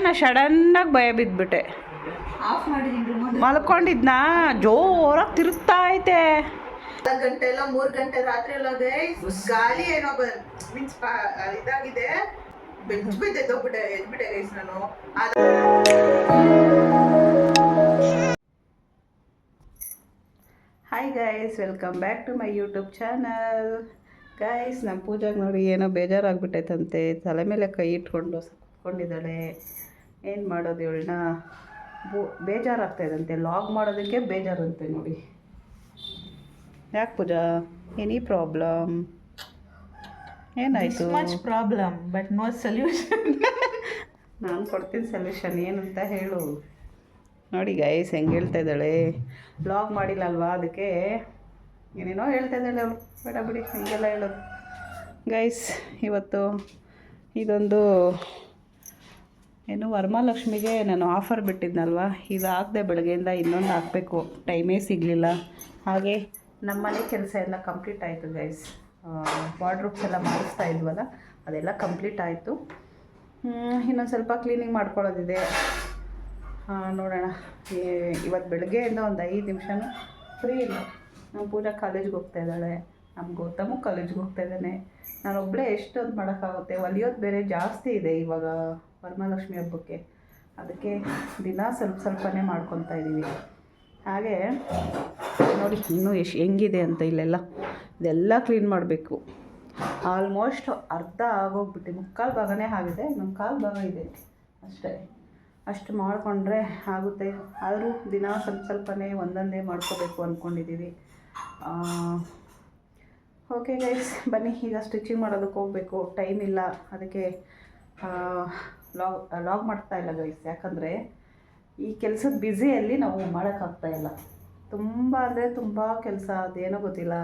ನಾ ಸಡನ್ನಾಗಿ ಭಯ ಬಿದ್ದುಬಿಟ್ಟೆ. ಆಫ್ ಮಾಡಿದ್ದೀನಿ. ಮಲ್ಕೊಂಡಿದ್ನಾ ಜೋರಾಗಿ ತಿರುಗ್ತಾ ಐತೆ. 4 ಗಂಟೆ ಎಲ್ಲ 3 ಗಂಟೆ ರಾತ್ರಿ ಎಲ್ಲ ಗಾಳಿ ಏನೋ ಮೀನ್ಸ್ ಇದಾಗಿದೆ. ಎದ್ಬಿಟ್ಟೆ ಗೈಸ್ ನಾನು. Hi guys, welcome back to my YouTube channel. Guys, ನಮ್ಮ ಪೂಜಾಗೆ ನೋಡಿ ಏನೋ ಬೇಜಾರಾಗ್ಬಿಟ್ಟೈತಂತೆ. ತಲೆ ಮೇಲೆ ಕೈ ಇಟ್ಕೊಂಡು ಕುತ್ಕೊಂಡಿದ್ದಾಳೆ. ಏನು ಮಾಡೋದು ಇವಳನ್ನ? ಬೇಜಾರಾಗ್ತಾಯಿದಂತೆ. ಲಾಗ್ ಮಾಡೋದಕ್ಕೆ ಬೇಜಾರಂತೆ ನೋಡಿ. ಯಾಕೆ ಪೂಜಾ, ಎನಿ ಪ್ರಾಬ್ಲಮ್? ಏನಾಯಿತು? Much problem but no solution. ನಾನು ಕೊಡ್ತೀನಿ ಸೊಲ್ಯೂಷನ್. ಏನಂತ ಹೇಳು. ನೋಡಿ ಗೈಸ್ ಹೆಂಗೆ ಹೇಳ್ತಾ ಇದ್ದಾಳೆ. ಬ್ಲಾಗ್ ಮಾಡಿಲ್ಲ ಅಲ್ವಾ, ಅದಕ್ಕೆ ಏನೇನೋ ಹೇಳ್ತಾ ಇದ್ದಾಳೆ ಅವಳು. ಬೇಡ ಬಿಡಿ, ಹೀಗೆಲ್ಲ ಹೇಳೋದು. ಗೈಸ್, ಇವತ್ತು ಇದೊಂದು ಏನು ವರಮಹಾಲಕ್ಷ್ಮಿಗೆ ನಾನು ಆಫರ್ ಬಿಟ್ಟಿದ್ನಲ್ವ, ಇದು ಹಾಕಿದೆ. ಬೆಳಗ್ಗೆಯಿಂದ ಇನ್ನೊಂದು ಹಾಕಬೇಕು, ಟೈಮೇ ಸಿಗಲಿಲ್ಲ. ಹಾಗೆ ನಮ್ಮನೆ ಕೆಲಸ ಎಲ್ಲ ಕಂಪ್ಲೀಟ್ ಆಯಿತು ಗೈಸ್. ವಾರ್ಡ್ರೋಬ್ಸ್ ಎಲ್ಲ ಮಾಡಿಸ್ತಾ ಇದ್ವಲ್ಲ, ಅದೆಲ್ಲ ಕಂಪ್ಲೀಟ್ ಆಯಿತು. ಇನ್ನೊಂದು ಸ್ವಲ್ಪ ಕ್ಲೀನಿಂಗ್ ಮಾಡ್ಕೊಳ್ಳೋದಿದೆ. ನೋಡೋಣ. ಇವತ್ತು ಬೆಳಗ್ಗೆಯಿಂದ ಒಂದು 5 ನಿಮಿಷನೂ ಫ್ರೀ ಇಲ್ಲ. ನಮ್ಮ ಪೂಜಾ ಕಾಲೇಜ್ಗೆ ಹೋಗ್ತಾ ಇದ್ದಾಳೆ, ನಮ್ಮ ಗೌತಮು ಕಾಲೇಜ್ಗೆ ಹೋಗ್ತಾ ಇದ್ದಾನೆ. ನಾನೊಬ್ಬಳೇ ಎಷ್ಟೊಂದು ಮಾಡೋಕ್ಕಾಗುತ್ತೆ. ಹೊಲಿಯೋದು ಬೇರೆ ಜಾಸ್ತಿ ಇದೆ ಇವಾಗ ವರಮಹಾಲಕ್ಷ್ಮಿ ಹಬ್ಬಕ್ಕೆ. ಅದಕ್ಕೆ ದಿನ ಸ್ವಲ್ಪನೇ ಮಾಡ್ಕೊತಾ ಇದ್ದೀವಿ. ಹಾಗೆ ನೋಡಿ ಇನ್ನೂ ಹೆಂಗಿದೆ ಅಂತ. ಇಲ್ಲೆಲ್ಲ ಇದೆಲ್ಲ ಕ್ಲೀನ್ ಮಾಡಬೇಕು. ಆಲ್ಮೋಸ್ಟ್ ಅರ್ಧ ಆಗೋಗ್ಬಿಟ್ಟು, 3/4 ಭಾಗನೇ ಆಗಿದೆ. ನಮ್ಮ 1/4 ಭಾಗ ಇದೆ ಅಷ್ಟೇ. ಅಷ್ಟು ಮಾಡಿಕೊಂಡ್ರೆ ಆಗುತ್ತೆ. ಆದರೂ ದಿನ ಸ್ವಲ್ಪನೇ ಒಂದೊಂದೇ ಮಾಡ್ಕೋಬೇಕು ಅಂದ್ಕೊಂಡಿದ್ದೀವಿ. ಓಕೆ ಗೈಸ್, ಬನ್ನಿ ಈಗ ಸ್ಟಿಚಿಂಗ್ ಮಾಡೋದಕ್ಕೆ ಹೋಗಬೇಕು. ಟೈಮ್ ಇಲ್ಲ, ಅದಕ್ಕೆ ಲಾಗ್ ಮಾಡ್ತಾಯಿಲ್ಲ ಗೈಸ್. ಯಾಕಂದರೆ ಈ ಕೆಲಸದ ಬ್ಯುಸಿಯಲ್ಲಿ ನಾವು ಮಾಡೋಕ್ಕಾಗ್ತಾಯಿಲ್ಲ. ತುಂಬ ಅಂದರೆ ತುಂಬ ಕೆಲಸ, ಅದೇನೋ ಗೊತ್ತಿಲ್ಲ.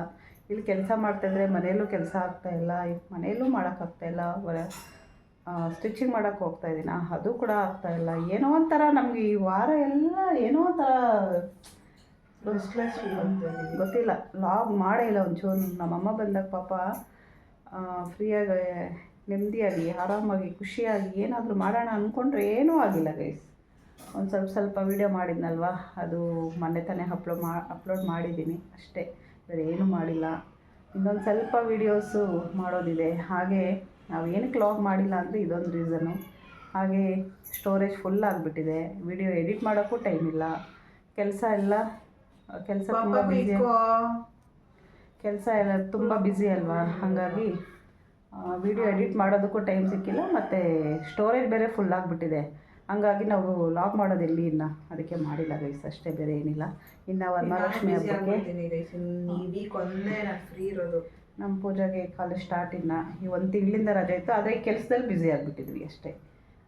ಇಲ್ಲಿ ಕೆಲಸ ಮಾಡ್ತಾಯಿದ್ರೆ ಮನೆಯಲ್ಲೂ ಕೆಲಸ ಆಗ್ತಾಯಿಲ್ಲ, ಮನೆಯಲ್ಲೂ ಮಾಡೋಕ್ಕಾಗ್ತಾಯಿಲ್ಲ. ಸ್ಟಿಚಿಂಗ್ ಮಾಡೋಕ್ಕೆ ಹೋಗ್ತಾಯಿದ್ದೀನ, ಅದು ಕೂಡ ಆಗ್ತಾಯಿಲ್ಲ. ಏನೋ ಒಂಥರ ನಮಗೆ ಈ ವಾರ ಎಲ್ಲ ಏನೋ ಒಂಥರ ಗೊತ್ತಿಲ್ಲ. ಲಾಗ್ ಮಾಡೇ ಇಲ್ಲ ಒಂಚೂರು. ನಮ್ಮಮ್ಮ ಬಂದಾಗ ಪಾಪ ಫ್ರೀಯಾಗಿ, ನೆಮ್ಮದಿಯಾಗಿ, ಆರಾಮಾಗಿ, ಖುಷಿಯಾಗಿ ಏನಾದರೂ ಮಾಡೋಣ ಅಂದ್ಕೊಂಡ್ರೆ ಏನೂ ಆಗಿಲ್ಲ ಗೈಸ್. ಒಂದು ಸ್ವಲ್ಪ ವೀಡಿಯೋ ಮಾಡಿದ್ನಲ್ವ, ಅದು ಮೊನ್ನೆ ತಾನೇ ಅಪ್ಲೋಡ್ ಮಾಡಿದ್ದೀನಿ ಅಷ್ಟೇ, ಬೇರೆ ಏನೂ ಮಾಡಿಲ್ಲ. ಇನ್ನೊಂದು ಸ್ವಲ್ಪ ವೀಡಿಯೋಸು ಮಾಡೋದಿದೆ. ಹಾಗೆ ನಾವು ಏನಕ್ಕೆ ಲಾಗ್ ಮಾಡಿಲ್ಲ ಅಂದರೆ ಇದೊಂದು ರೀಸನ್ನು. ಹಾಗೆ ಸ್ಟೋರೇಜ್ ಫುಲ್ ಆಗಿಬಿಟ್ಟಿದೆ. ವಿಡಿಯೋ ಎಡಿಟ್ ಮಾಡೋಕ್ಕೂ ಟೈಮ್ ಇಲ್ಲ. ಕೆಲಸ ತುಂಬ ಬ್ಯುಸಿ, ಕೆಲಸ ಎಲ್ಲ ತುಂಬ ಬ್ಯುಸಿ ಅಲ್ವಾ. ಹಾಗಾಗಿ ವಿಡಿಯೋ ಎಡಿಟ್ ಮಾಡೋದಕ್ಕೂ ಟೈಮ್ ಸಿಕ್ಕಿಲ್ಲ. ಮತ್ತು ಸ್ಟೋರೇಜ್ ಬೇರೆ ಫುಲ್ ಆಗಿಬಿಟ್ಟಿದೆ. ಹಂಗಾಗಿ ನಾವು ಲಾಗ್ ಮಾಡೋದಿಲ್ಲ ಇನ್ನು, ಅದಕ್ಕೆ ಮಾಡಿಲ್ಲ ಗೈಸ್ ಅಷ್ಟೇ, ಬೇರೆ ಏನಿಲ್ಲ. ಇನ್ನು ವರಮಹಾಲಕ್ಷ್ಮಿ ಹಬ್ಬಕ್ಕೆ ಫ್ರೀ ಇರೋದು. ನಮ್ಮ ಪೂಜೆಗೆ ಕಾಲೇಜ್ ಸ್ಟಾರ್ಟ್ ಇನ್ನು ಈ 1 ತಿಂಗಳಿಂದ ರಜೆ ಇತ್ತು. ಆದರೆ ಈ ಕೆಲಸದಲ್ಲಿ ಬ್ಯುಸಿ ಆಗಿಬಿಟ್ಟಿದ್ವಿ ಅಷ್ಟೇ,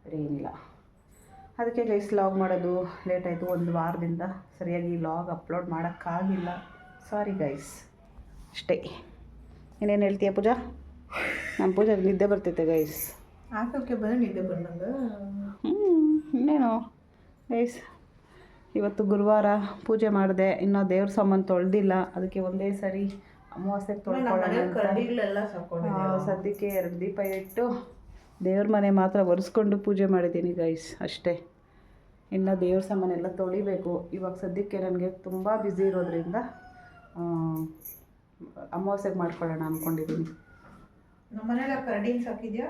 ಬೇರೆ ಏನಿಲ್ಲ. ಅದಕ್ಕೆ ಗೈಸ್ ಲಾಗ್ ಮಾಡೋದು ಲೇಟ್ ಆಯಿತು. 1 ವಾರದಿಂದ ಸರಿಯಾಗಿ ಲಾಗ್ ಅಪ್ಲೋಡ್ ಮಾಡೋಕ್ಕಾಗಿಲ್ಲ. ಸಾರಿ ಗೈಸ್ ಅಷ್ಟೇ. ಇನ್ನೇನು ಹೇಳ್ತೀಯ ಪೂಜಾ? ನಮ್ಮ ಪೂಜೆಗೆ ನಿದ್ದೆ ಬರ್ತೈತೆ ಗೈಸ್. ಹಾಕೋಕ್ಕೆ ಬಂದು ನಿದ್ದೆ ಬಂದಂಗ. ಇನ್ನೇನು ಗೈಸ್, ಇವತ್ತು ಗುರುವಾರ ಪೂಜೆ ಮಾಡಿದೆ. ಇನ್ನೂ ದೇವ್ರ ಸಾಮಾನು ತೊಳೆದಿಲ್ಲ, ಅದಕ್ಕೆ ಒಂದೇ ಸರಿ ಅಮಾವಾಸ್ಯೆಗೆ ತೊಳ್ಕೊಳ್ಳೋಣ. ಸದ್ಯಕ್ಕೆ 2 ದೀಪ ಇಟ್ಟು ದೇವ್ರ ಮನೆ ಮಾತ್ರ ಒರೆಸ್ಕೊಂಡು ಪೂಜೆ ಮಾಡಿದ್ದೀನಿ ಗೈಸ್ ಅಷ್ಟೇ. ಇನ್ನು ದೇವ್ರ ಸಾಮಾನೆಲ್ಲ ತೊಳಿಬೇಕು. ಇವಾಗ ಸದ್ಯಕ್ಕೆ ನನಗೆ ತುಂಬ ಬ್ಯುಸಿ ಇರೋದ್ರಿಂದ ಅಮಾವಾಸ್ಯೆಗೆ ಮಾಡ್ಕೊಳ್ಳೋಣ ಅಂದ್ಕೊಂಡಿದ್ದೀನಿ. ನಮ್ಮ ಮನೇಲಿ ಕರಡಿನ ಸಾಕಿದ್ಯಾ?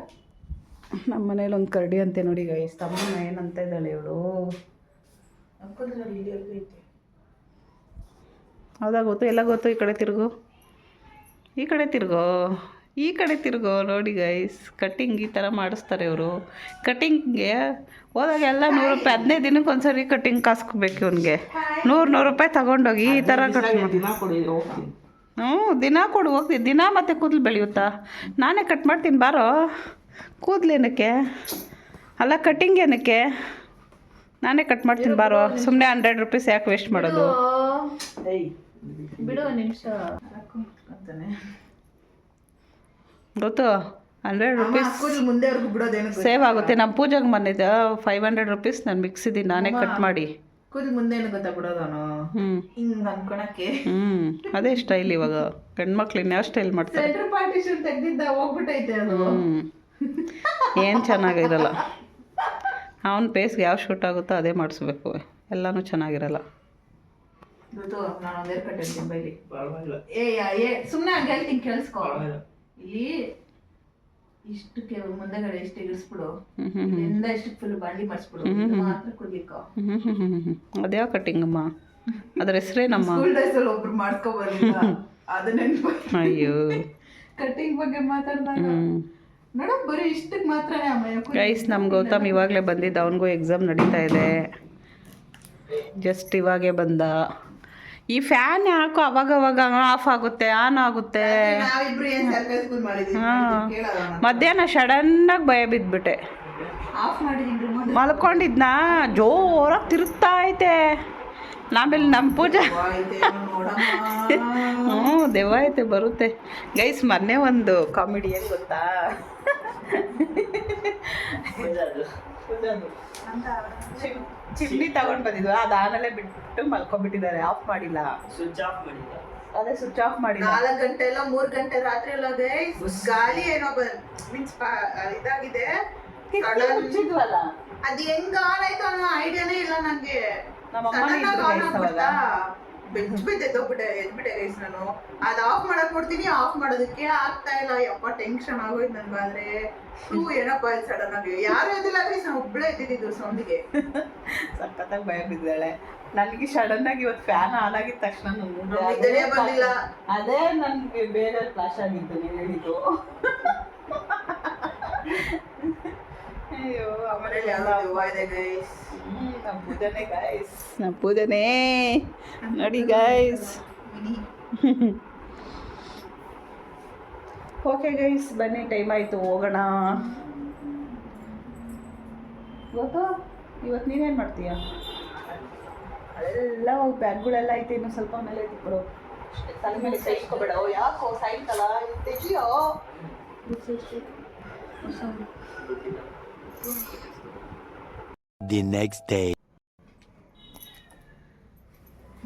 ನಮ್ಮ ಮನೇಲಿ ಒಂದು ಕರಡಿ ಅಂತೆ ನೋಡಿ ಗೈಸ್. ತಮ್ಮ ಏನಂತ ಇದ್ದಾಳೆ ಇವಳು. ಹೌದಾ? ಗೊತ್ತು, ಎಲ್ಲ ಗೊತ್ತು. ಈ ಕಡೆ ತಿರುಗು, ಈ ಕಡೆ ತಿರುಗೋ, ಈ ಕಡೆ ತಿರುಗೋ. ನೋಡಿ ಗೈಸ್, ಕಟ್ಟಿಂಗ್ ಈ ಥರ ಮಾಡಿಸ್ತಾರೆ ಇವರು. ಕಟ್ಟಿಂಗ್ಗೆ ಹೋದಾಗ ಎಲ್ಲ 100 ರೂಪಾಯಿ, 15 ದಿನಕ್ಕೆ ಒಂದ್ಸರಿ ಕಟ್ಟಿಂಗ್ ಕಾಸ್ಕೋಬೇಕು ಇವನಿಗೆ. 100 ರೂಪಾಯಿ ತಗೊಂಡೋಗಿ ಈ ಥರ ಕಟ್ ಮಾಡಿ. ದಿನ ಕೊಡು ಹೋಗ್ತೀನಿ. ದಿನ ಮತ್ತೆ ಕೂದಲು ಬೆಳೆಯುತ್ತಾ? ನಾನೇ ಕಟ್ ಮಾಡ್ತೀನಿ ಬಾರೋ. ಕೂದಲೇನಕ್ಕೆ ಅಲ್ಲ, ಕಟ್ಟಿಂಗ್ ಏನಕ್ಕೆ? ನಾನೇ ಕಟ್ ಮಾಡ್ತೀನಿ ಬಾರೋ. ಸುಮ್ಮನೆ 100 ರೂಪೀಸ್ ಯಾಕೆ ವೇಸ್ಟ್ ಮಾಡೋದು? ಬಿಡು ನಿಮಿಷ ಗೊತ್ತು. 100 ರೂಪೀಸ್ ಮುಂದೆವರೆಗೂ ಬಿಡೋದೇನು ಸೇವ್ ಆಗುತ್ತೆ. ನಮ್ಮ ಪೂಜೆಗೆ ಮನೆದ 500 ರೂಪೀಸ್ ನಾನು ಮಿಕ್ಸಿದ್ದೀನಿ, ನಾನೇ ಕಟ್ ಮಾಡಿ. ಕೂದಲು ಮುಂದೆ ಏನು ಗೊತ್ತಾ ಬಿಡೋದವನು, ಹಿಂಗೆ ಅನ್ಕೊಳಕ್ಕೆ. ಅದೇ ಸ್ಟೈಲ್ ಇವಾಗ. ಗಂಡ್ಮಕ್ಳು ಇನ್ಯಾವ ಸ್ಟೈಲ್ ಮಾಡ್ತಾರೆ? ಸೆಂಟರ್ ಪಾರ್ಟಿಷನ್ ತೆಗ್ದಿದ್ದ ಹೋಗ್ಬಿಟ್ಟೈತೆ ಅದು. ಏನು ಚೆನ್ನಾಗಿರಲ್ಲ. ಅವನ ಪೇಸ್ಗೆ ಯಾವ ಶೂಟ್ ಆಗುತ್ತೋ ಅದೇ ಮಾಡಿಸ್ಬೇಕು, ಎಲ್ಲನೂ ಚೆನ್ನಾಗಿರಲ್ಲ. ನಾನು ಒಂದೇ ಕಟ್ಟಿರ್ತೀನಿ ಬೈಲಿ. ಸುಮ್ಮನೆ ಹಂಗೆ ಹೇಳ್ತೀನಿ ಕೇಳಿಸ್ಕೊ. ಇಲ್ಲಿ ಇಷ್ಟಕ್ಕೆ ಮುಂದೆಗಡೆ ಇಷ್ಟು ಇಳಿಸ್ಬಿಡು, ಇಲ್ಲಿಂದ ಇಷ್ಟಕ್ಕೆ ಫುಲ್ ಬಾಂಡಿ ಮಾಡಿಸ್ಬಿಡು, ಮಾತ್ರ ಕುದಿಕೋ. ಅದ್ಯಾವ ಕಟ್ಟಿಂಗಮ್ಮ? ಅದ್ರ ಹೆಸರೇನಮ್ಮ? ಸ್ಕೂಲ್ ಡೇಸಲ್ಲಿ ಒಬ್ರು ಮಾಡ್ಕೊಬರ್ಲಿಲ್ಲ, ಅದು ನೆನಪು. ಅಯ್ಯೋ, ಕಟ್ಟಿಂಗ್ ಬಗ್ಗೆ ಮಾತಾಡಿದಾಗ ಮೇಡಮ್ ಬರೀ ಇಷ್ಟಕ್ಕೆ ಮಾತ್ರನೇ ಅಮ್ಮ. ಗೈಸ್, ನಮ್ಮ ಗೌತಮ್ ಇವಾಗಲೇ ಬಂದಿದ್ದ, ಅವನಿಗೂ ಎಕ್ಸಾಮ್ ನಡೀತಾ ಇದೆ. ಜಸ್ಟ್ ಇವಾಗೇ ಬಂದ. ಈ ಫ್ಯಾನ್ ಯಾಕೋ ಅವಾಗವಾಗ ಆಫ್ ಆಗುತ್ತೆ, ಆನ್ ಆಗುತ್ತೆ. ಮಧ್ಯಾಹ್ನ ಸಡನ್ನಾಗಿ ಭಯ ಬಿದ್ದುಬಿಟ್ಟೆ. ಮಲ್ಕೊಂಡಿದ್ನ ಜೋರಾಗಿ ತಿರುಗ್ತಾ ಐತೆ. ಆಮೇಲೆ ನಮ್ಮ ಪೂಜಾ ದೆವ್ವ ಐತೆ ಬರುತ್ತೆ. ಗೈಸ್, ಮೊನ್ನೆ ಒಂದು ಕಾಮಿಡಿ ಏನು ಗೊತ್ತಾ? ಚಿಮ್ನಿ ತಗೊಂಡು ಬಂದಿದ್ವು, ಅದು ಆಮೇಲೆ ಬಿಟ್ಟು ಮಲ್ಕೊಂಡ್ಬಿಟ್ಟಿದ್ದಾರೆ, ಆಫ್ ಮಾಡಿಲ್ಲ. ಅದೇ ಸ್ವಿಚ್ ಆಫ್ ಮಾಡಿಲ್ಲ. 4 ಗಂಟೆ ಎಲ್ಲ 3 ಗಂಟೆ ರಾತ್ರಿ ಎಲ್ಲ ಗಾಳಿ ಏನೋ ಮೀನ್ಸ್ ಇದಾಗಿದೆ. ಅದು ಹೆಂಗ ಆನ್ ಆಯ್ತು ಅನ್ನೋ ಐಡಿಯಾನೇ ಇಲ್ಲ ನಂಗೆ. ಎದ್ಬಿಟ್ಟೆ ಗೈಸ್. ನಾನು ಅದು ಆಫ್ ಮಾಡಕ್ ಕೊಡ್ತೀನಿ, ಆಫ್ ಮಾಡೋದಕ್ಕೆ ಆಗ್ತಾ ಇಲ್ಲ. ಯಪ್ಪ ಟೆನ್ಷನ್ ಆಗೋಯ್ತು ನನ್ಗಾದ್ರೆ. ಏನಪ್ಪ ಸಡನ್ ಆಗಿ ಯಾರು ಎದ್ದಿಲ್ಲ ಗೈಸ್, ನಾನು ಒಬ್ಬಳೇ ಎದ್ದಿದ್ದು ಸೌಂಡಿಗೆ. ಸಖತ್ತಾಗಿ ಭಯ ಬಿದ್ದಾಳೆ. ನನಗೆ ಸಡನ್ ಆಗಿ ಇವತ್ತು ಫ್ಯಾನ್ ಆನ್ ಆಗಿದ ತಕ್ಷಣ ಬಂದಿಲ್ಲ. ಅದೇ ನನ್ಗೆ ಬೇರೆ ಫ್ಲಾಶ್ ಆಗಿದ್ದು ನೀವು ಹೇಳಿದ್ದು. ಅಯ್ಯೋ, ಆಮೇಲೆ ಯಾವ ಇದೆ ಗೈಸ್. ನಮ್ಮ ಪೂಜನೆ ಗೈಸ್, ನಮ್ಮ ಪೂಜನೆ ನೋಡಿ ಗೈಸ್. ಓಕೆ ಗೈಸ್, ಬನ್ನಿ, ಟೈಮ್ ಆಯಿತು, ಹೋಗೋಣ. ಇವತ್ತು ನೀವೇನು ಮಾಡ್ತೀಯ? ಎಲ್ಲ ಬ್ಯಾಗ್ಗಳೆಲ್ಲ ಐತೆ, ಇನ್ನು ಸ್ವಲ್ಪ ಮೇಲೆ ಇಟ್ಬಿಡು. ತಲೆ ಮೇಲೆ ಕೈ ಇಟ್ಕೊಬೇಡ. ಯಾಕೋ ಸಾಯಂಕಾಲ ತೆಗಿಯೋ. The next day.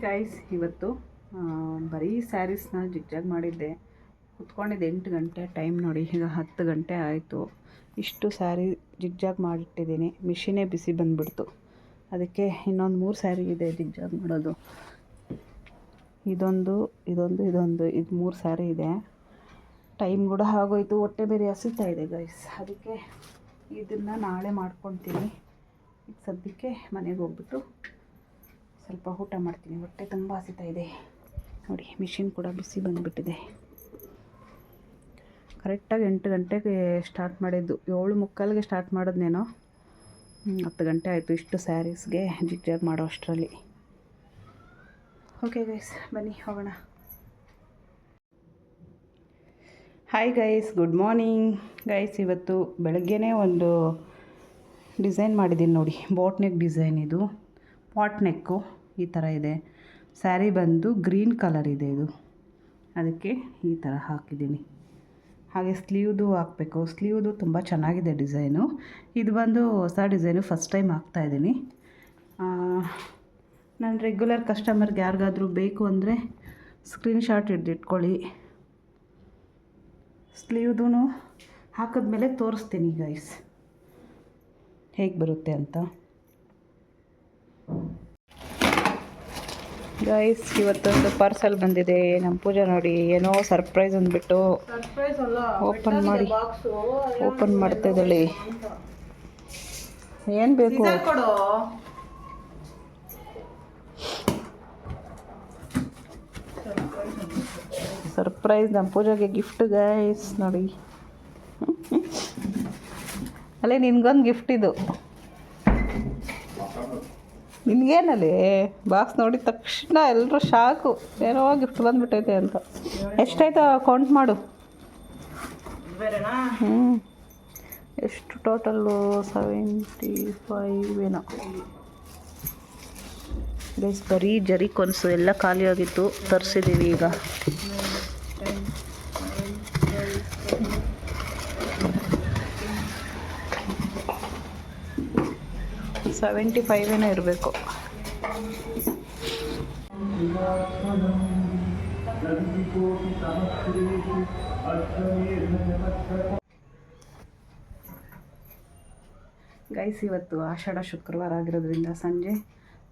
ಗೈಸ್, ಇವತ್ತು ಬರೀ ಸ್ಯಾರೀಸ್ನ ಜಿಗ್ಜಾಗ್ ಮಾಡಿದ್ದೆ. ಕುತ್ಕೊಂಡಿದ್ದೆ 8 ಗಂಟೆ. ಟೈಮ್ ನೋಡಿ ಈಗ 10 ಗಂಟೆ ಆಯಿತು. ಇಷ್ಟು ಸ್ಯಾರಿ ಜಿಗ್ಜಾಗ್ ಮಾಡಿಟ್ಟಿದ್ದೀನಿ. ಮಿಷಿನೇ ಬಿಸಿ ಬಂದುಬಿಡ್ತು. ಅದಕ್ಕೆ ಇನ್ನೊಂದು 3 ಸ್ಯಾರಿ ಇದೆ ಜಿಗ್ಜಾಗ್ ಮಾಡೋದು. ಇದೊಂದು ಇದು 3 ಸ್ಯಾರಿ ಇದೆ. ಟೈಮ್ ಕೂಡ ಆಗೋಯ್ತು, ಹೊಟ್ಟೆ ಬೇರೆ ಹಸಿತಾ ಇದೆ ಗೈಸ್. ಅದಕ್ಕೆ ಇದನ್ನು ನಾಳೆ ಮಾಡ್ಕೊತೀನಿ. ಈಗ ಸದ್ಯಕ್ಕೆ ಮನೆಗೆ ಹೋಗ್ಬಿಟ್ಟು ಸ್ವಲ್ಪ ಊಟ ಮಾಡ್ತೀನಿ. ಹೊಟ್ಟೆ ತುಂಬ ಹಸಿತಾ ಇದೆ ನೋಡಿ. ಮಿಷಿನ್ ಕೂಡ ಬಿಸಿ ಬಂದುಬಿಟ್ಟಿದೆ. ಕರೆಕ್ಟಾಗಿ 8 ಗಂಟೆಗೆ ಸ್ಟಾರ್ಟ್ ಮಾಡಿದ್ದು. 7:45ಗೆ ಸ್ಟಾರ್ಟ್ ಮಾಡಿದ್ನೇನೋ. 10 ಗಂಟೆ ಆಯಿತು ಇಷ್ಟು ಸ್ಯಾರೀಸ್ಗೆ ಜಿಗ್ಜಾಗ್ ಮಾಡೋ ಅಷ್ಟರಲ್ಲಿ. ಓಕೆ ಗೈಸ್, ಬನ್ನಿ ಹೋಗೋಣ. Hi guys, good morning guys. ಇವತ್ತು ಬೆಳಗ್ಗೆನೇ ಒಂದು ಡಿಸೈನ್ ಮಾಡಿದ್ದೀನಿ ನೋಡಿ. ಬೋಟ್ ನೆಕ್ ಡಿಸೈನ್ ಇದು. ಪಾಟ್ ನೆಕ್ಕು ಈ ಥರ ಇದೆ. ಸ್ಯಾರಿ ಬಂದು ಗ್ರೀನ್ ಕಲರ್ ಇದೆ ಇದು. ಅದಕ್ಕೆ ಈ ಥರ ಹಾಕಿದ್ದೀನಿ. ಹಾಗೆ ಸ್ಲೀವ್ದು ಹಾಕಬೇಕು. ಸ್ಲೀವ್ದು ತುಂಬ ಚೆನ್ನಾಗಿದೆ ಡಿಸೈನು. ಇದು ಬಂದು ಹೊಸ ಡಿಸೈನು, ಫಸ್ಟ್ ಟೈಮ್ ಹಾಕ್ತಾಯಿದ್ದೀನಿ. ನಾನು ರೆಗ್ಯುಲರ್ ಕಸ್ಟಮರ್ಗೆ ಯಾರಿಗಾದರೂ ಬೇಕು ಅಂದರೆ ಸ್ಕ್ರೀನ್ಶಾಟ್ ಹಿಡ್ದಿಟ್ಕೊಳ್ಳಿ. ಸ್ಲೀವ್ದು ಹಾಕಿದ್ಮೇಲೆ ತೋರಿಸ್ತೀನಿ ಗೈಸ್ ಹೇಗೆ ಬರುತ್ತೆ ಅಂತ. ಗೈಸ್, ಇವತ್ತೊಂದು ಪಾರ್ಸಲ್ ಬಂದಿದೆ. ನಮ್ಮ ಪೂಜಾ ನೋಡಿ ಏನೋ ಸರ್ಪ್ರೈಸ್ ಅಂದ್ಬಿಟ್ಟು ಓಪನ್ ಮಾಡ್ತಾ ಇದ್ದಾಳೆ. ಏನು ಬೇಕು? ಸರ್ಪ್ರೈಸ್ ನಮ್ಮ ಪೂಜಾಗೆ ಗಿಫ್ಟ್ ಗೈಸ್ ನೋಡಿ. ಅಲ್ಲೇ ನಿನ್ಗೊಂದು ಗಿಫ್ಟ್ ಇದು. ನಿನಗೇನಲ್ಲಿ ಬಾಕ್ಸ್ ನೋಡಿದ ತಕ್ಷಣ ಎಲ್ಲರೂ ಶಾಕು, ಏನೋ ಗಿಫ್ಟ್ ಬಂದುಬಿಟ್ಟೈತೆ ಅಂತ. ಎಷ್ಟಾಯ್ತು ಕೌಂಟ್ ಮಾಡು. ಎಷ್ಟು ಟೋಟಲ್ಲು? 75 ಏನೋ ಗೈಸ್. ಬರೀ ಜರಿ ಕೊನ್ಸು ಎಲ್ಲ ಖಾಲಿ ಆಗಿತ್ತು, ತರಿಸಿದ್ದೀವಿ ಈಗ. $75 ಏನೋ ಇರಬೇಕು. ಗೈಸ್ ಇವತ್ತು ಆಷಾಢ ಶುಕ್ರವಾರ ಆಗಿರೋದ್ರಿಂದ ಸಂಜೆ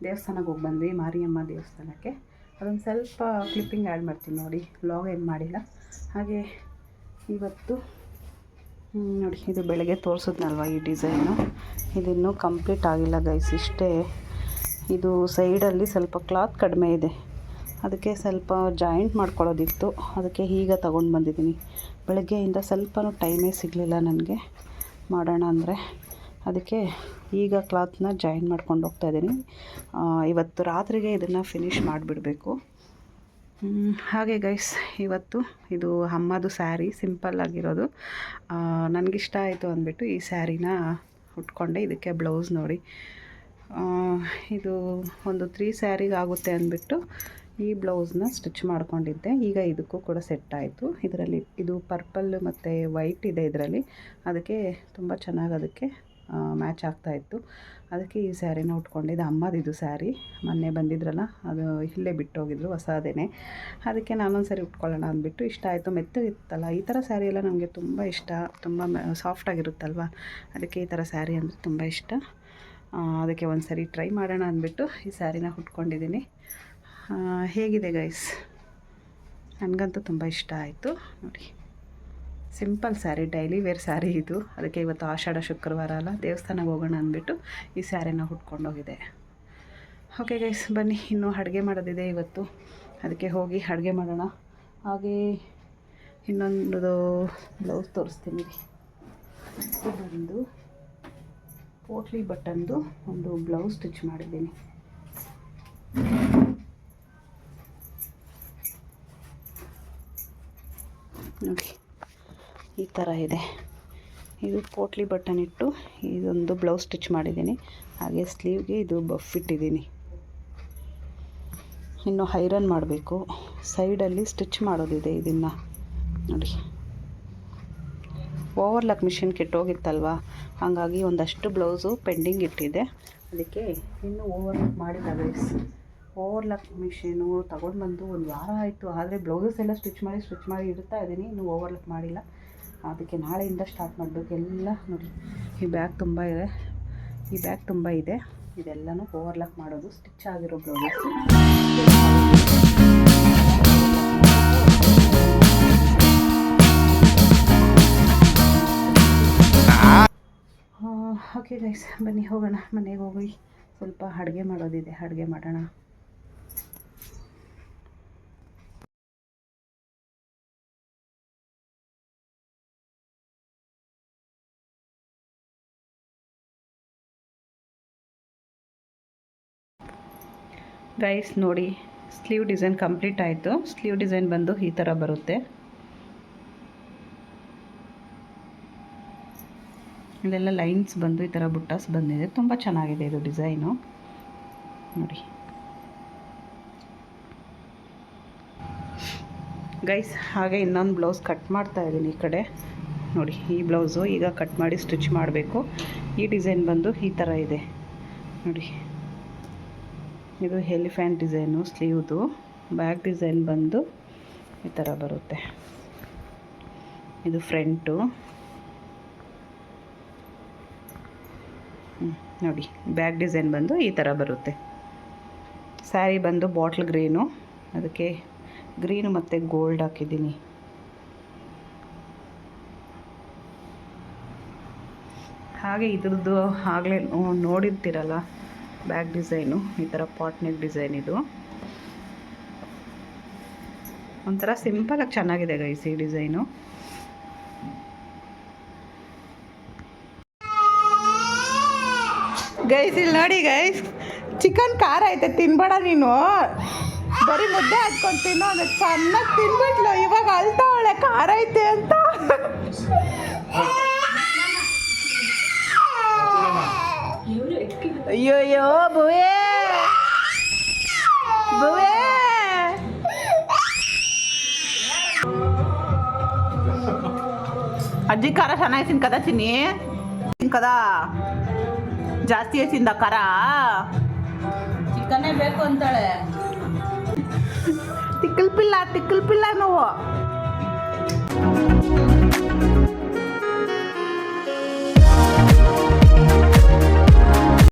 ದೇವಸ್ಥಾನಕ್ಕೆ ಹೋಗಿ ಬಂದ್ವಿ, ಮಾರಿಯಮ್ಮ ದೇವಸ್ಥಾನಕ್ಕೆ. ಅದೊಂದು ಸ್ವಲ್ಪ ಕ್ಲಿಪ್ಪಿಂಗ್ ಆ್ಯಡ್ ಮಾಡ್ತೀನಿ ನೋಡಿ, ವ್ಲಾಗ್ ಏನು ಮಾಡಿಲ್ಲ. ಹಾಗೆ ಇವತ್ತು ನೋಡಿ, ಇದು ಬೆಳಗ್ಗೆ ತೋರಿಸಿದ್ನಲ್ವ ಈ ಡಿಸೈನು, ಇದಿನ್ನೂ ಕಂಪ್ಲೀಟ್ ಆಗಿಲ್ಲ ಗೈಸ್. ಇಷ್ಟೇ, ಇದು ಸೈಡಲ್ಲಿ ಸ್ವಲ್ಪ ಕ್ಲಾತ್ ಕಡಿಮೆ ಇದೆ, ಅದಕ್ಕೆ ಸ್ವಲ್ಪ ಜಾಯಿಂಟ್ ಮಾಡ್ಕೊಳ್ಳೋದಿತ್ತು. ಅದಕ್ಕೆ ಈಗ ತೊಗೊಂಡು ಬಂದಿದ್ದೀನಿ. ಬೆಳಗ್ಗೆಯಿಂದ ಸ್ವಲ್ಪನೂ ಟೈಮೇ ಸಿಗಲಿಲ್ಲ ನನಗೆ ಮಾಡೋಣ ಅಂದರೆ, ಅದಕ್ಕೆ ಈಗ ಕ್ಲಾತ್ನ ಜಾಯಿನ್ ಮಾಡ್ಕೊಂಡು ಹೋಗ್ತಾಯಿದ್ದೀನಿ. ಇವತ್ತು ರಾತ್ರಿಗೆ ಇದನ್ನು ಫಿನಿಷ್ ಮಾಡಿಬಿಡಬೇಕು. ಹಾಗೆ ಗೈಸ್, ಇವತ್ತು ಇದು ಅಮ್ಮದು ಸ್ಯಾರಿ, ಸಿಂಪಲ್ ಆಗಿರೋದು. ನನಗಿಷ್ಟ ಆಯಿತು ಅಂದ್ಬಿಟ್ಟು ಈ ಸ್ಯಾರಿನ ಉಟ್ಕೊಂಡೆ. ಇದಕ್ಕೆ ಬ್ಲೌಸ್ ನೋಡಿ, ಇದು ಒಂದು 3 ಸ್ಯಾರಿಗೆ ಆಗುತ್ತೆ ಅಂದ್ಬಿಟ್ಟು ಈ ಬ್ಲೌಸ್ನ ಸ್ಟಿಚ್ ಮಾಡ್ಕೊಂಡಿದ್ದೆ. ಈಗ ಇದಕ್ಕೂ ಕೂಡ ಸೆಟ್ ಆಯಿತು. ಇದರಲ್ಲಿ ಇದು ಪರ್ಪಲ್ ಮತ್ತು ವೈಟ್ ಇದೆ ಇದರಲ್ಲಿ, ಅದಕ್ಕೆ ತುಂಬ ಚೆನ್ನಾಗಿ ಅದಕ್ಕೆ ಮ್ಯಾಚ್ ಆಗ್ತಾಯಿತ್ತು. ಅದಕ್ಕೆ ಈ ಸ್ಯಾರಿನ ಉಟ್ಕೊಂಡಿದ್ದೆ. ಅಮ್ಮದಿದು ಸ್ಯಾರಿ, ಮೊನ್ನೆ ಬಂದಿದ್ರಲ್ಲ, ಅದು ಇಲ್ಲೇ ಬಿಟ್ಟೋಗಿದ್ರು ಹೊಸದೇನೆ. ಅದಕ್ಕೆ ನಾನೊಂದು ಸರಿ ಉಟ್ಕೊಳ್ಳೋಣ ಅಂದ್ಬಿಟ್ಟು ಇಷ್ಟ ಆಯಿತು. ಮೆತ್ತಗಿತ್ತಲ್ಲ, ಈ ಥರ ಸ್ಯಾರಿ ಎಲ್ಲ ನಮಗೆ ತುಂಬ ಇಷ್ಟ, ತುಂಬ ಸಾಫ್ಟಾಗಿರುತ್ತಲ್ವ, ಅದಕ್ಕೆ ಈ ಥರ ಸ್ಯಾರಿ ಅಂದರೆ ತುಂಬ ಇಷ್ಟ. ಅದಕ್ಕೆ ಒಂದು ಸರಿ ಟ್ರೈ ಮಾಡೋಣ ಅಂದ್ಬಿಟ್ಟು ಈ ಸ್ಯಾರಿನ ಉಟ್ಕೊಂಡಿದ್ದೀನಿ. ಹೇಗಿದೆ ಗೈಸ್? ನನಗಂತೂ ತುಂಬ ಇಷ್ಟ ಆಯಿತು ನೋಡಿ. Simple saree, daily wear saree ಇದು. ಅದಕ್ಕೆ ಇವತ್ತು ಆಷಾಢ ಶುಕ್ರವಾರ ಅಲ್ಲ, ದೇವಸ್ಥಾನಕ್ಕೆ ಹೋಗೋಣ ಅಂದ್ಬಿಟ್ಟು ಈ ಸ್ಯಾರಿನ ಉಟ್ಕೊಂಡೋಗಿದೆ. ಓಕೆ ಗೈಸ್, ಬನ್ನಿ, ಇನ್ನೂ ಅಡುಗೆ ಮಾಡೋದಿದೆ ಇವತ್ತು, ಅದಕ್ಕೆ ಹೋಗಿ ಅಡುಗೆ ಮಾಡೋಣ. ಹಾಗೆ ಇನ್ನೊಂದು ಬ್ಲೌಸ್ ತೋರಿಸ್ತೀನಿ. ಇದು ಬಂದು ಪೋಟ್ಲಿ ಬಟನ್ದು ಒಂದು ಬ್ಲೌಸ್ ಸ್ಟಿಚ್ ಮಾಡಿದ್ದೀನಿ. ನೋಡಿ, ಈ ಥರ ಇದೆ. ಇದು ಪೋಟ್ಲಿ ಬಟನ್ ಇಟ್ಟು ಇದೊಂದು ಬ್ಲೌಸ್ ಸ್ಟಿಚ್ ಮಾಡಿದ್ದೀನಿ. ಹಾಗೆ ಸ್ಲೀವ್ಗೆ ಇದು ಬಫ್ ಇಟ್ಟಿದ್ದೀನಿ. ಇನ್ನು ಐರನ್ ಮಾಡಬೇಕು, ಸೈಡಲ್ಲಿ ಸ್ಟಿಚ್ ಮಾಡೋದಿದೆ. ಇದನ್ನು ನೋಡಿ, ಓವರ್ಲಾಕ್ ಮಿಷಿನ್ ಕೆಟ್ಟೋಗಿತ್ತಲ್ವ, ಹಾಗಾಗಿ ಒಂದಷ್ಟು ಬ್ಲೌಸು ಪೆಂಡಿಂಗ್ ಇಟ್ಟಿದೆ. ಅದಕ್ಕೆ ಇನ್ನೂ ಓವರ್ಲಾಕ್ ಮಾಡಿಲ್ಲ ಗೈಸ್. ಓವರ್ಲಾಕ್ ಮಿಷಿನು ತೊಗೊಂಡು ಬಂದು 1 ವಾರ ಆಯಿತು, ಆದರೆ ಬ್ಲೌಸಸ್ ಎಲ್ಲ ಸ್ಟಿಚ್ ಮಾಡಿ ಇಡ್ತಾ ಇದ್ದೀನಿ, ಇನ್ನೂ ಓವರ್ಲಾಕ್ ಮಾಡಿಲ್ಲ. ಅದಕ್ಕೆ ನಾಳೆಯಿಂದ ಸ್ಟಾರ್ಟ್ ಮಾಡಬೇಕು ಎಲ್ಲ. ನೋಡಿ, ಈ ಬ್ಯಾಗ್ ತುಂಬ ಇದೆ, ಇದೆಲ್ಲನೂ ಓವರ್ಲಾಕ್ ಮಾಡೋದು, ಸ್ಟಿಚ್ ಆಗಿರೋ ಬ್ಲೌಸಸ್. ಓಕೆ ಗೈಸ್, ಬನ್ನಿ ಹೋಗೋಣ, ಮನೆಗೆ ಹೋಗಿ ಸ್ವಲ್ಪ ಅಡುಗೆ ಮಾಡೋದಿದೆ, ಅಡುಗೆ ಮಾಡೋಣ. ಗೈಸ್ ನೋಡಿ, ಸ್ಲೀವ್ ಡಿಸೈನ್ ಕಂಪ್ಲೀಟ್ ಆಯಿತು. ಸ್ಲೀವ್ ಡಿಸೈನ್ ಬಂದು ಈ ಥರ ಬರುತ್ತೆ. ಇಲ್ಲೆಲ್ಲ ಲೈನ್ಸ್ ಬಂದು ಈ ಥರ ಬುಟ್ಟಾಸ್ ಬಂದಿದೆ, ತುಂಬ ಚೆನ್ನಾಗಿದೆ ಇದು ಡಿಸೈನು ನೋಡಿ. ಗೈಸ್, ಹಾಗೆ ಇನ್ನೊಂದು ಬ್ಲೌಸ್ ಕಟ್ ಮಾಡ್ತಾ ಇದ್ದೀನಿ ಈ ಕಡೆ ನೋಡಿ. ಈ ಬ್ಲೌಸು ಈಗ ಕಟ್ ಮಾಡಿ ಸ್ಟಿಚ್ ಮಾಡಬೇಕು. ಈ ಡಿಸೈನ್ ಬಂದು ಈ ಥರ ಇದೆ ನೋಡಿ. ಇದು ಎಲಿಫೆಂಟ್ ಡಿಸೈನು ಸ್ಲೀವ್ದು. ಬ್ಯಾಕ್ ಡಿಸೈನ್ ಬಂದು ಈ ಥರ ಬರುತ್ತೆ. ಇದು ಫ್ರಂಟು ನೋಡಿ. ಬ್ಯಾಕ್ ಡಿಸೈನ್ ಬಂದು ಈ ಥರ ಬರುತ್ತೆ. ಸ್ಯಾರಿ ಬಂದು ಬಾಟ್ಲ್ ಗ್ರೀನು, ಅದಕ್ಕೆ ಗ್ರೀನು ಮತ್ತು ಗೋಲ್ಡ್ ಹಾಕಿದ್ದೀನಿ. ಹಾಗೆ ಇದ್ರದ್ದು ಆಗಲೇ ನೋಡಿರ್ತೀರಲ್ಲ ಬ್ಯಾಕ್ ಡಿಸೈನು, ಈ ಥರ ಪಾಟ್ ನೆಕ್ ಡಿಸೈನ್. ಇದು ಒಂಥರ ಸಿಂಪಲಾಗಿ ಚೆನ್ನಾಗಿದೆ ಗೈಸ್ ಈ ಡಿಸೈನು. ಗೈಸ್ ಇಲ್ಲಿ ನೋಡಿ ಗೈಸ್, ಚಿಕನ್ ಖಾರ ಐತೆ, ತಿನ್ಬೇಡ ನೀನು, ಬರೀ ಮುದ್ದೆ ಹಾಕ್ಕೊಂಡು ತಿನ್ನೋ, ಅದು ಚೆನ್ನಾಗಿ ತಿನ್ಬಿಟ್ಲು. ಇವಾಗ ಅಳ್ತಾವಳೆ ಖಾರ ಐತೆ ಅಂತ. ಅಯ್ಯೋಯ್ಯೋ ಬುವೆ ಬುವೆ, ಅಜ್ಜಿ ಖಾರ ಚೆನ್ನಾಗಿ ತಿನ್ಕದ ಚಿನ್ನಿ, ತಿನ್ಕದ ಜಾಸ್ತಿ ತಿಂದ ಖಾರ. ಚಿಕನ್ನೇ ಬೇಕು ಅಂತಾಳೆ. ತಿಕ್ಕಲ್ ಪಿಲ್ಲ ನೋವು.